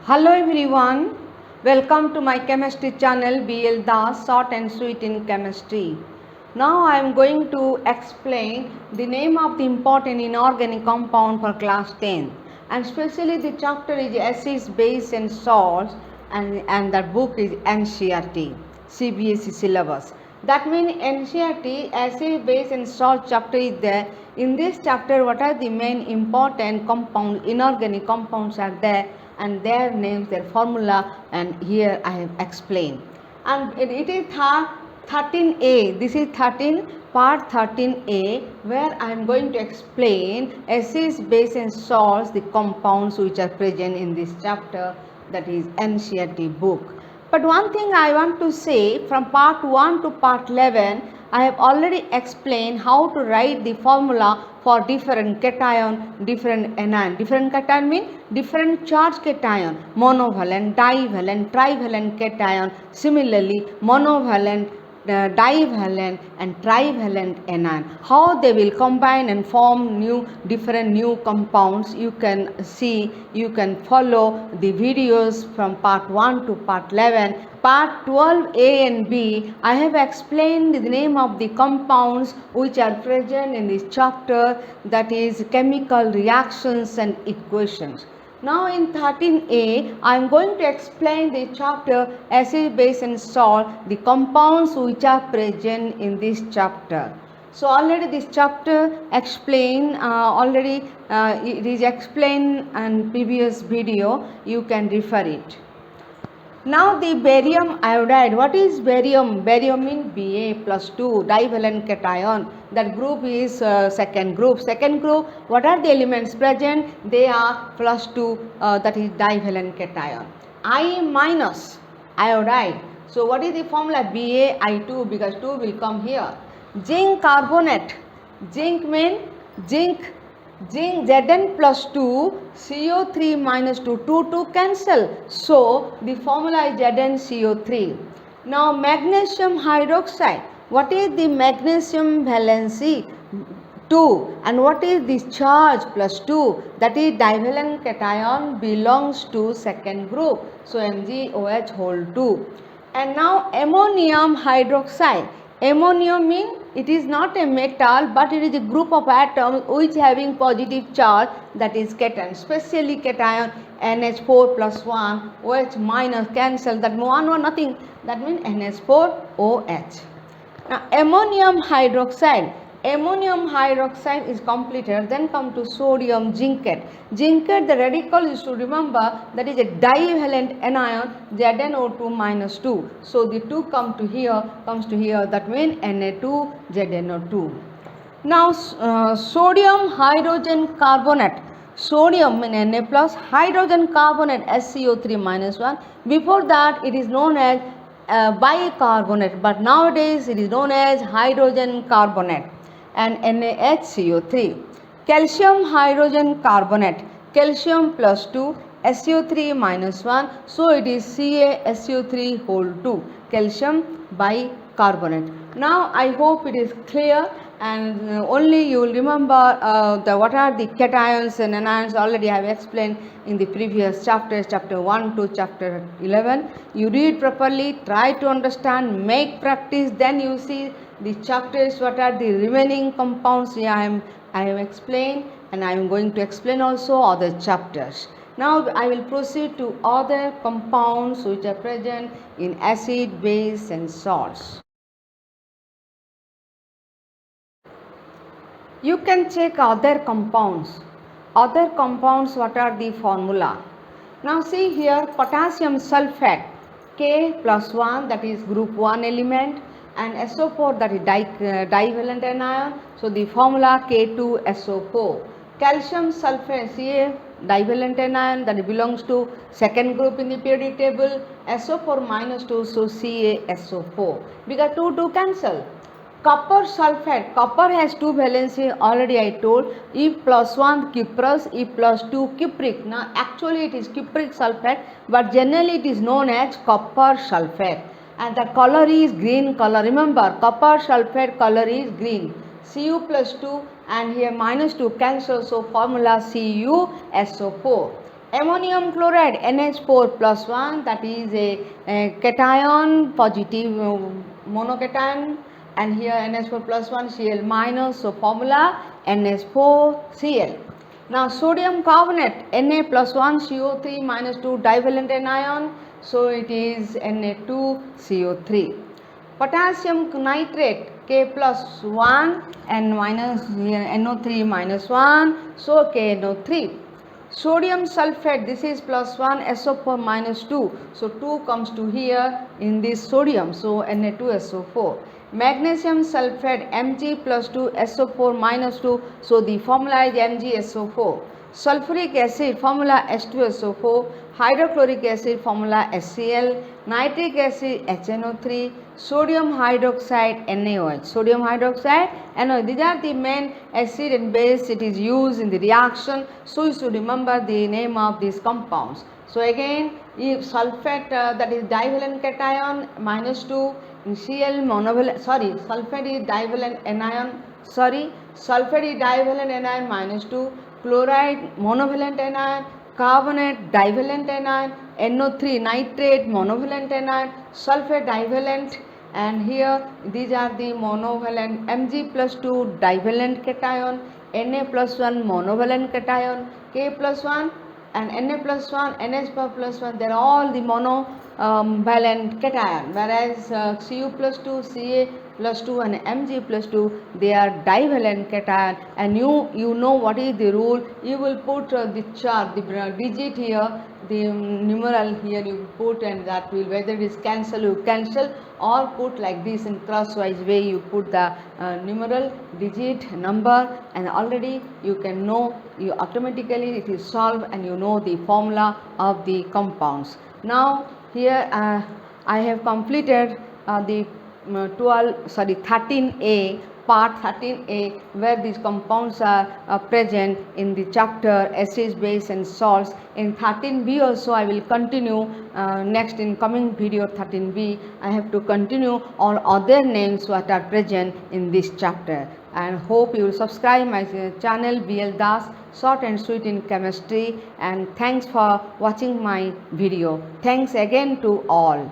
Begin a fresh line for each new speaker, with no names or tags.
Hello everyone, welcome to my chemistry channel BL Das Short and Sweet in Chemistry. Now I am going to explain the name of the important inorganic compound for class 10, and especially the chapter is acids, base and salts, and that book is NCERT, CBSE syllabus. That means NCERT acid, base and salt chapter is there. In this chapter, what are the main important compounds, inorganic compounds are there, and their names, their formula, and here I have explained. And it is 13A, this is 13, part 13A, where I am going to explain acids, base and salts, the compounds which are present in this chapter, that is NCERT book. But one thing I want to say, from part 1 to part 11, I have already explained how to write the formula for different cation, different anion. Different cation means different charge cation, monovalent, divalent, trivalent cation. Similarly, monovalent, divalent and trivalent anion, how they will combine and form different new compounds. You can see, you can follow the videos from part 1 to part 11. Part 12A and B, I have explained the name of the compounds which are present in this chapter, that is chemical reactions and equations. Now in 13A, I am going to explain the chapter acid, base and salt, the compounds which are present in this chapter. So already this chapter explained, it is explained in previous video, you can refer it. Now the barium iodide, what is barium? Barium means Ba plus 2 divalent cation. That group is second group. Second group, what are the elements present? They are plus 2, that is divalent cation. I minus iodide. So what is the formula? BaI2, because 2 will come here. Zinc carbonate. Zinc means zinc Zn plus 2, CO3 minus 2, 2 cancel. So the formula is ZnCO3. Now magnesium hydroxide. What is the magnesium valency? 2. And what is the charge? Plus 2. That is divalent cation belongs to second group. So MgOH whole 2. And now ammonium hydroxide. Ammonium means it is not a metal, but it is a group of atoms which having positive charge, that is cation, especially cation NH4 plus 1, OH minus cancel, that 1 nothing, that means NH4OH. Now ammonium hydroxide. Ammonium hydroxide is completed, then come to sodium zincate. Zincate, the radical is to remember, that is a divalent anion, ZnO2 minus 2. So the 2 comes to here, that means Na2 ZnO2. Now sodium hydrogen carbonate. Sodium means Na plus, hydrogen carbonate SCO3 minus 1. Before that it is known as bicarbonate, but nowadays it is known as hydrogen carbonate, and NaHCO3. Calcium hydrogen carbonate, calcium plus 2, SCO3 minus 1, so it is CaSCO3 whole 2, calcium bicarbonate. Now I hope it is clear, and only you will remember what are the cations and anions. Already I have explained in the previous chapters, chapter 1 to chapter 11. You read properly, try to understand, make practice, then you see the chapters, what are the remaining compounds. I have explained, and I am going to explain also other chapters. Now I will proceed to other compounds which are present in acid, base and salts. You can check other compounds. Other compounds, what are the formula? Now see here, potassium sulfate, K plus 1, that is group 1 element, and SO4, that is divalent anion. So the formula K2SO4. Calcium sulfate, Ca divalent anion, that belongs to second group in the periodic table. SO4 minus 2, so CaSO4. Because 2 cancel. Copper sulfate, copper has 2 valency, already I told. E plus 1 cuprous, E plus 2 cupric. Now actually it is cupric sulfate, but generally it is known as copper sulfate. And the color is green color. Remember, copper sulfate color is green. Cu plus 2 and here minus 2 cancel, so formula CuSO4. Ammonium chloride NH4 plus 1, that is a cation, positive monocation, and here NH4 plus 1 Cl minus, so formula NH4Cl. Now sodium carbonate Na plus 1 CO3 minus 2 divalent anion, so it is Na2CO3. Potassium nitrate K plus 1 and minus NO3 minus 1, so KNO3. Sodium sulfate, this is plus 1 SO4 minus 2, so 2 comes to here in this sodium, so Na2SO4. Magnesium sulfate Mg plus 2 SO4 minus 2, so the formula is MgSO4. Sulfuric acid formula H2SO4, hydrochloric acid formula HCl, nitric acid HNO3, sodium hydroxide NaOH. Sodium hydroxide NaOH, these are the main acid and base it is used in the reaction, so you should remember the name of these compounds. So again, if sulfate that is divalent cation minus 2, Cl monovalent, sulfate is divalent anion, sulfate is divalent anion minus 2, chloride monovalent anion, carbonate divalent anion, NO3 nitrate monovalent anion, sulfate divalent, and here these are the monovalent Mg plus 2 divalent cation, Na plus 1 monovalent cation, K plus 1 and Na plus 1, NH plus 1, they are all the monovalent cation, whereas Cu plus 2, Ca plus 2 and Mg plus 2, they are divalent cation, and you know what is the rule. You will put the chart, the digit here, the numeral here you put, and that will, whether it is cancel, you cancel, or put like this in crosswise way, you put the numeral, digit, number, and already you can know, you automatically it is solved and you know the formula of the compounds. Now here I have completed the 13A, part 13A, where these compounds are present in the chapter acids, base and salts. In 13B also I will continue next in coming video 13B. I have to continue all other names what are present in this chapter, and hope you will subscribe my channel BL Das, short and sweet in chemistry, and thanks for watching my video. Thanks again to all.